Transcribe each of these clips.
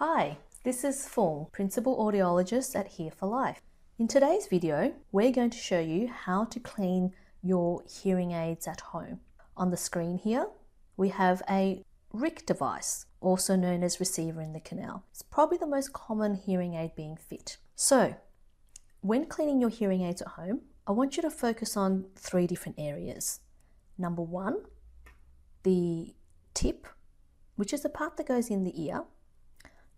Hi, this is Phung, Principal Audiologist at Here for Life. In today's video, we're going to show you how to clean your hearing aids at home. On the screen here, we have a RIC device, also known as receiver in the canal. It's probably the most common hearing aid being fit. So, when cleaning your hearing aids at home, I want you to focus on 3 different areas. Number 1, the tip, which is the part that goes in the ear.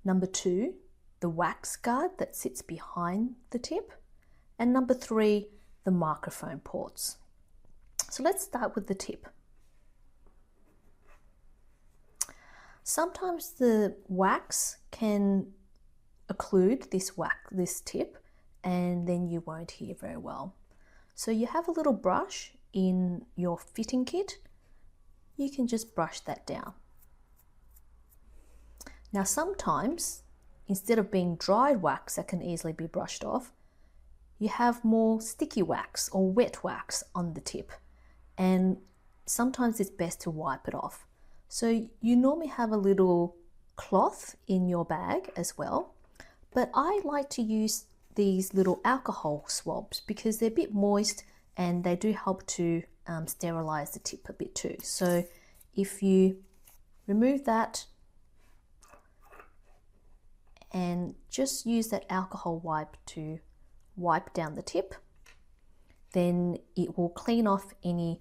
Number 2, the wax guard that sits behind the tip. And number 3, the microphone ports. So let's start with the tip. Sometimes the wax can occlude this tip, and then you won't hear very well. So you have a little brush in your fitting kit. You can just brush that down. Now sometimes, instead of being dried wax that can easily be brushed off, you have more sticky wax or wet wax on the tip, and sometimes it's best to wipe it off. So you normally have a little cloth in your bag as well, but I like to use these little alcohol swabs because they're a bit moist and they do help to sterilize the tip a bit too. So if you remove that and just use that alcohol wipe to wipe down the tip, then it will clean off any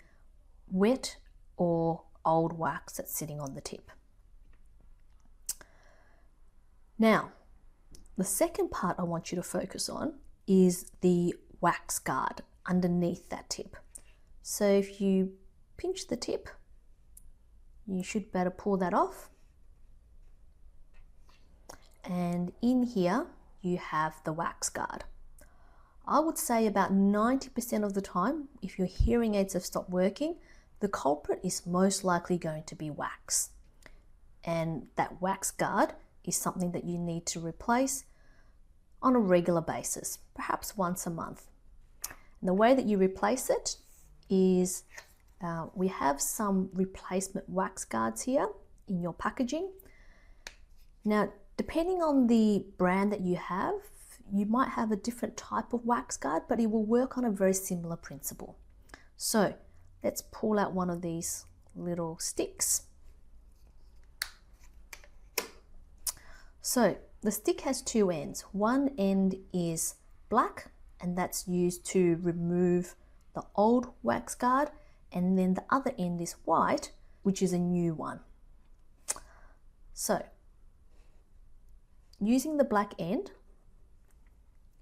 wet or old wax that's sitting on the tip. Now, the second part I want you to focus on is the wax guard underneath that tip. So if you pinch the tip, you should better pull that off. And in here, you have the wax guard. I would say about 90% of the time, if your hearing aids have stopped working, the culprit is most likely going to be wax. And that wax guard is something that you need to replace on a regular basis, perhaps once a month. And the way that you replace it is we have some replacement wax guards here in your packaging. Now, depending on the brand that you have, you might have a different type of wax guard, but it will work on a very similar principle. So let's pull out one of these little sticks. So the stick has 2 ends. One end is black, and that's used to remove the old wax guard, and then the other end is white, which is a new one. So using the black end,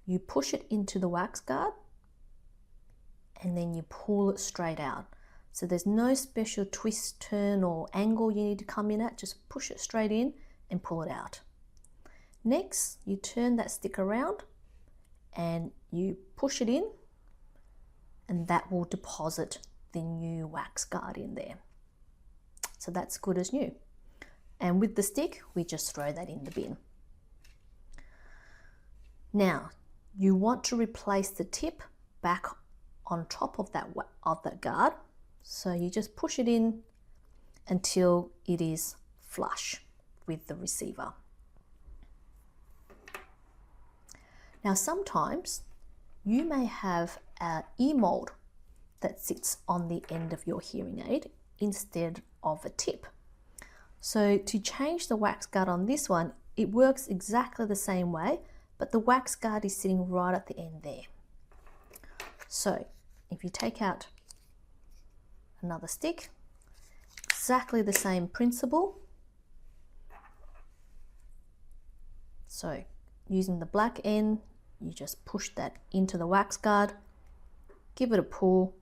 you push it into the wax guard and then you pull it straight out. So there's no special twist, turn or angle you need to come in at, just push it straight in and pull it out. Next, you turn that stick around and you push it in, and that will deposit the new wax guard in there. So that's good as new. And with the stick, we just throw that in the bin. Now, you want to replace the tip back on top of that guard. So you just push it in until it is flush with the receiver. Now, sometimes you may have an ear mold that sits on the end of your hearing aid instead of a tip. So to change the wax guard on this one, it works exactly the same way, but the wax guard is sitting right at the end there. So if you take out another stick, exactly the same principle. So using the black end, you just push that into the wax guard, give it a pull,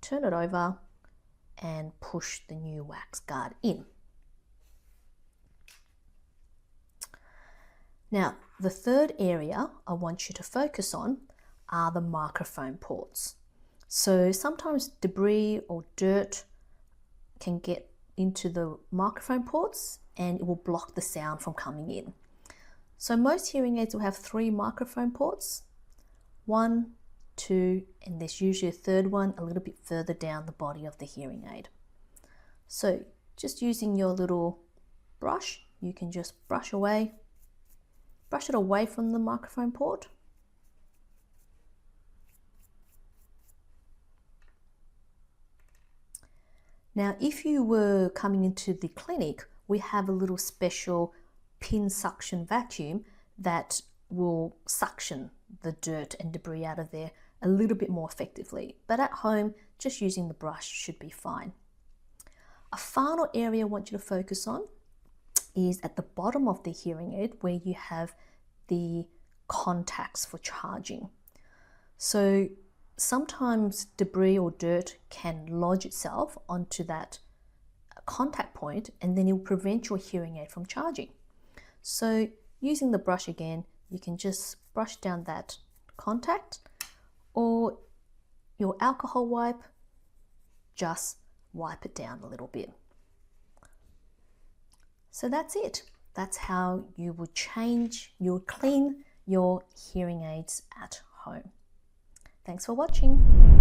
turn it over, and push the new wax guard in. Now, the third area I want you to focus on are the microphone ports. So sometimes debris or dirt can get into the microphone ports and it will block the sound from coming in. So most hearing aids will have 3 microphone ports, 1, 2, and there's usually a third one a little bit further down the body of the hearing aid. So just using your little brush, you can just brush it away from the microphone port. Now, if you were coming into the clinic, we have a little special pin suction vacuum that will suction the dirt and debris out of there a little bit more effectively. But at home, just using the brush should be fine. A final area I want you to focus on is at the bottom of the hearing aid where you have the contacts for charging. So sometimes debris or dirt can lodge itself onto that contact point, and then it will prevent your hearing aid from charging. So using the brush again, you can just brush down that contact, or your alcohol wipe, just wipe it down a little bit. So that's it. That's how you will clean your hearing aids at home. Thanks for watching.